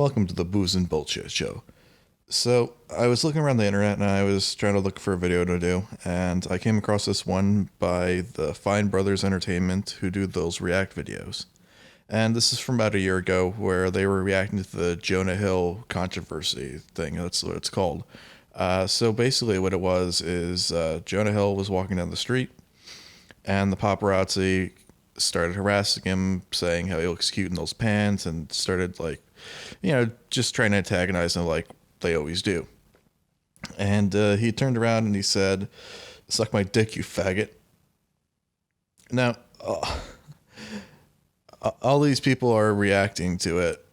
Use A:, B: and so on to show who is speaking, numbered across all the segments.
A: Welcome to the Booze and Bullshit Show. So, I was looking around the internet and I was trying to look for a video to do, and I came across this one by the Fine Brothers Entertainment who do those React videos. And this is from about a year ago where they were reacting to the Jonah Hill Controversy thing. That's what it's called. So basically what it was is Jonah Hill was walking down the street and the paparazzi started harassing him, saying how he looks cute in those pants, and started just trying to antagonize him like they always do. And he turned around and he said, "Suck my dick, you faggot." Now, all these people are reacting to it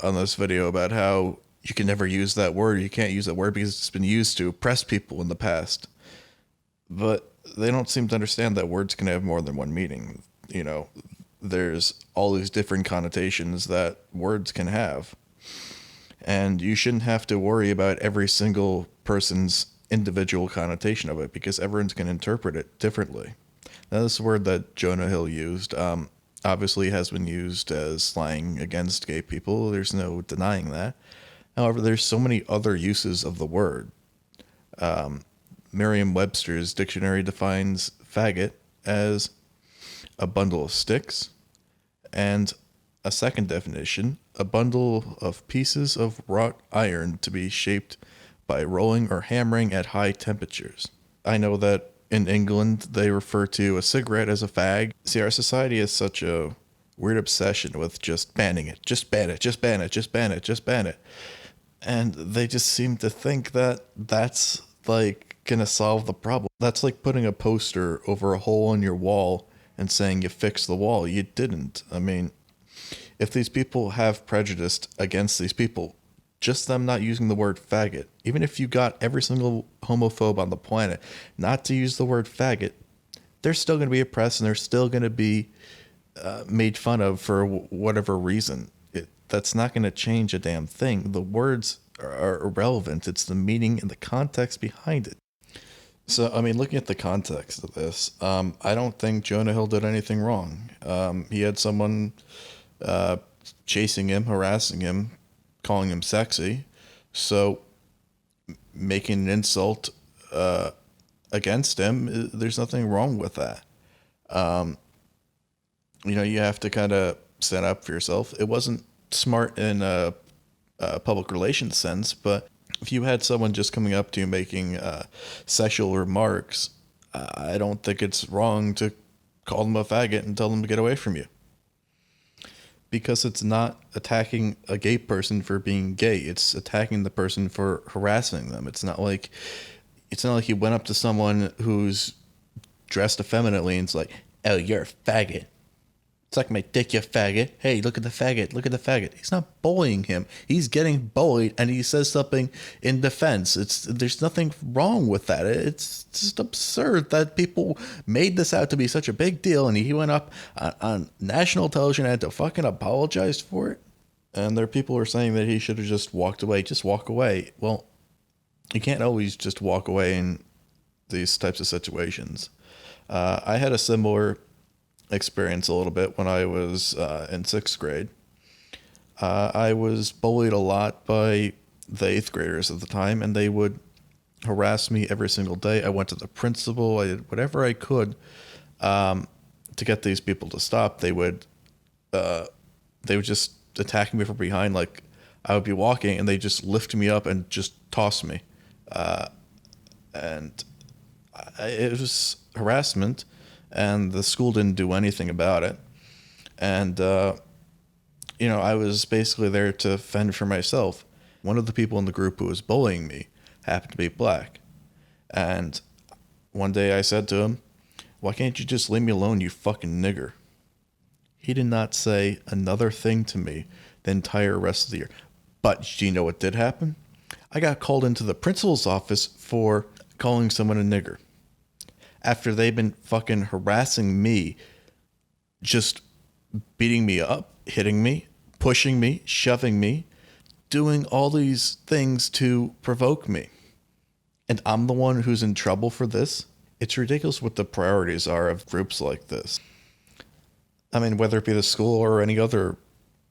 A: on this video about how you can never use that word. You can't use that word because it's been used to oppress people in the past. But they don't seem to understand that words can have more than one meaning. You know, there's all these different connotations that words can have. And you shouldn't have to worry about every single person's individual connotation of it because everyone's going to interpret it differently. Now, this word that Jonah Hill used obviously has been used as slang against gay people. There's no denying that. However, there's so many other uses of the word. Merriam-Webster's dictionary defines faggot as a bundle of sticks, and a second definition, a bundle of pieces of wrought iron to be shaped by rolling or hammering at high temperatures. I know that in England they refer to a cigarette as a fag. See, our society has such a weird obsession with just banning it. Just ban it, just ban it, just ban it, just ban it. And they just seem to think that that's like gonna solve the problem. That's like putting a poster over a hole in your wall and saying you fixed the wall. You didn't. I mean, if these people have prejudice against these people, just them not using the word faggot, even if you got every single homophobe on the planet not to use the word faggot, they're still going to be oppressed and they're still going to be made fun of for whatever reason. That's not going to change a damn thing. The words are irrelevant. It's the meaning and the context behind it. So, I mean, looking at the context of this, I don't think Jonah Hill did anything wrong. He had someone chasing him, harassing him, calling him sexy. So, making an insult against him, there's nothing wrong with that. You have to kind of stand up for yourself. It wasn't smart in a public relations sense, but if you had someone just coming up to you making sexual remarks, I don't think it's wrong to call them a faggot and tell them to get away from you. Because it's not attacking a gay person for being gay. It's attacking the person for harassing them. It's not like you went up to someone who's dressed effeminately and it's like, "Oh, you're a faggot. Suck my dick, you faggot. Hey, look at the faggot. Look at the faggot." He's not bullying him. He's getting bullied, and he says something in defense. There's nothing wrong with that. It's just absurd that people made this out to be such a big deal, and he went up on national television and had to fucking apologize for it. And there are people who are saying that he should have just walked away. Just walk away. Well, you can't always just walk away in these types of situations. I had a similar experience a little bit when I was in 6th grade. I was bullied a lot by the 8th graders at the time, and they would harass me every single day. I went to the principal. I did whatever I could to get these people to stop. They would just attack me from behind. Like, I would be walking and they just lift me up and just toss me. It was harassment. And the school didn't do anything about it. And, I was basically there to fend for myself. One of the people in the group who was bullying me happened to be black. And one day I said to him, "Why can't you just leave me alone, you fucking nigger?" He did not say another thing to me the entire rest of the year. But do you know what did happen? I got called into the principal's office for calling someone a nigger. After they've been fucking harassing me, just beating me up, hitting me, pushing me, shoving me, doing all these things to provoke me. And I'm the one who's in trouble for this? It's ridiculous what the priorities are of groups like this. I mean, whether it be the school or any other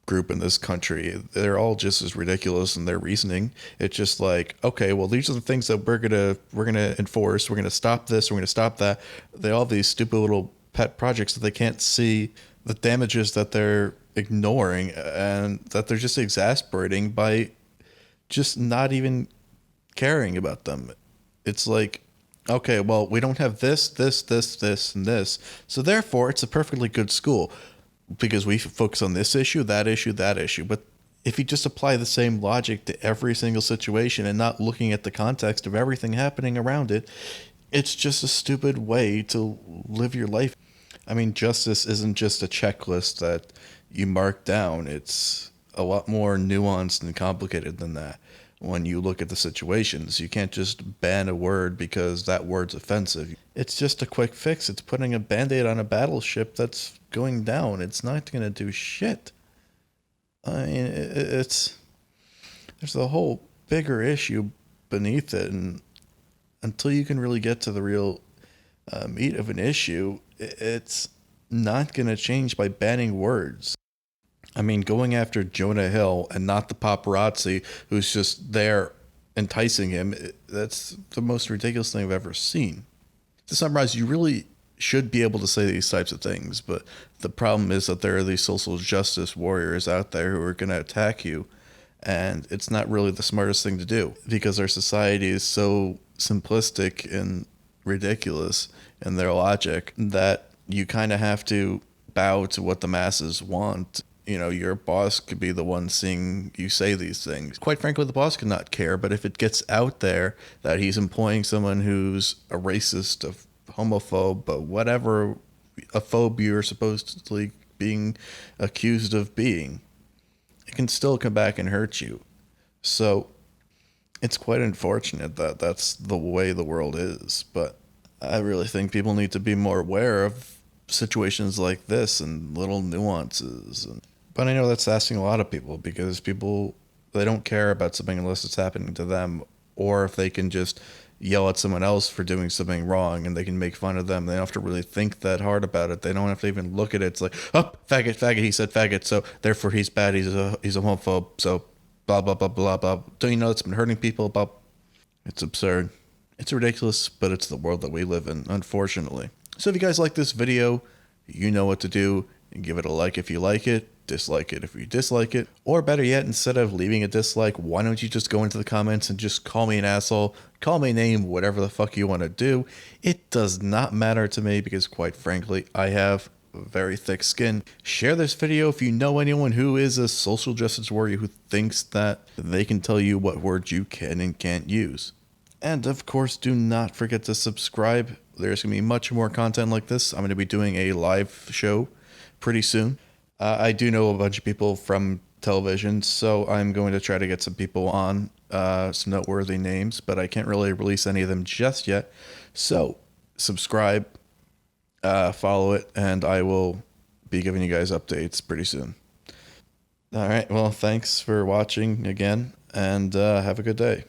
A: group in this country. They're all just as ridiculous in their reasoning. It's just like, okay, well, these are the things that we're gonna enforce. We're gonna stop this. We're gonna stop that. They all have these stupid little pet projects that they can't see the damages that they're ignoring and that they're just exasperating by just not even caring about them. It's like, okay, well, we don't have this, and this. So therefore, it's a perfectly good school because we focus on this issue, that issue, that issue. But if you just apply the same logic to every single situation and not looking at the context of everything happening around it, it's just a stupid way to live your life. I mean, justice isn't just a checklist that you mark down. It's a lot more nuanced and complicated than that. When you look at the situations, you can't just ban a word because that word's offensive. It's just a quick fix. It's putting a band-aid on a battleship that's going down. It's not going to do shit. I mean, there's a whole bigger issue beneath it, and until you can really get to the real meat of an issue, it's not going to change by banning words. I mean, going after Jonah Hill and not the paparazzi who's just there enticing him, that's the most ridiculous thing I've ever seen. To summarize, you really should be able to say these types of things, but the problem is that there are these social justice warriors out there who are going to attack you, and it's not really the smartest thing to do because our society is so simplistic and ridiculous in their logic that you kind of have to bow to what the masses want. You know, your boss could be the one seeing you say these things. Quite frankly, the boss could not care, but if it gets out there that he's employing someone who's a racist, a homophobe, but whatever a phobe you're supposedly being accused of being, it can still come back and hurt you. So it's quite unfortunate that that's the way the world is, but I really think people need to be more aware of situations like this and little nuances. But I know that's asking a lot of people because people, they don't care about something unless it's happening to them, or if they can just yell at someone else for doing something wrong and they can make fun of them. They don't have to really think that hard about it. They don't have to even look at it. It's like, oh, faggot, he said faggot, so therefore he's bad, he's a homophobe, so blah, blah, blah, blah, blah. Don't you know it's been hurting people? Blah. It's absurd. It's ridiculous, but it's the world that we live in, unfortunately. So if you guys like this video, you know what to do. Give it a like if you like it, dislike it if you dislike it, or better yet, instead of leaving a dislike, why don't you just go into the comments and just call me an asshole, call me a name, whatever the fuck you want to do. It does not matter to me because, quite frankly, I have very thick skin. Share this video if you know anyone who is a social justice warrior who thinks that they can tell you what words you can and can't use. And of course, do not forget to subscribe. There's going to be much more content like this. I'm going to be doing a live show pretty soon. I do know a bunch of people from television, so I'm going to try to get some people on, some noteworthy names, but I can't really release any of them just yet. So subscribe, follow it, and I will be giving you guys updates pretty soon. All right, well, thanks for watching again, and have a good day.